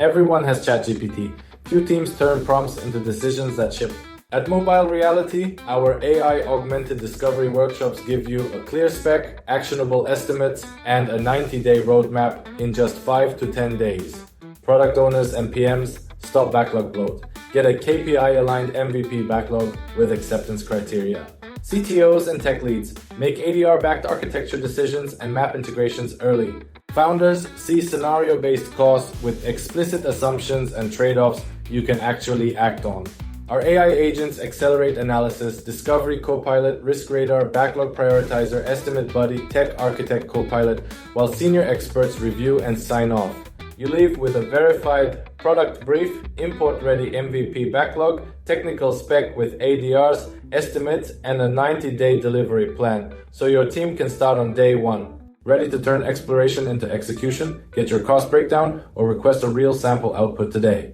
Everyone has ChatGPT. Few teams turn prompts into decisions that ship. At Mobile Reality, our AI-Augmented discovery workshops give you a clear spec, actionable estimates, and a 90-day roadmap in just 5 to 10 days. Product owners and PMs, stop backlog bloat. Get a KPI-aligned MVP backlog with acceptance criteria. CTOs and tech leads, make ADR-backed architecture decisions and map integrations early. Founders, see scenario-based costs with explicit assumptions and trade-offs you can actually act on. Our AI agents accelerate analysis, discovery copilot, risk radar, backlog prioritizer, estimate buddy, tech architect copilot, while senior experts review and sign off. You leave with a verified product brief, import-ready MVP backlog, technical spec with ADRs, estimates, and a 90-day delivery plan, so your team can start on day one. Ready to turn exploration into execution? Get your cost breakdown or request a real sample output today.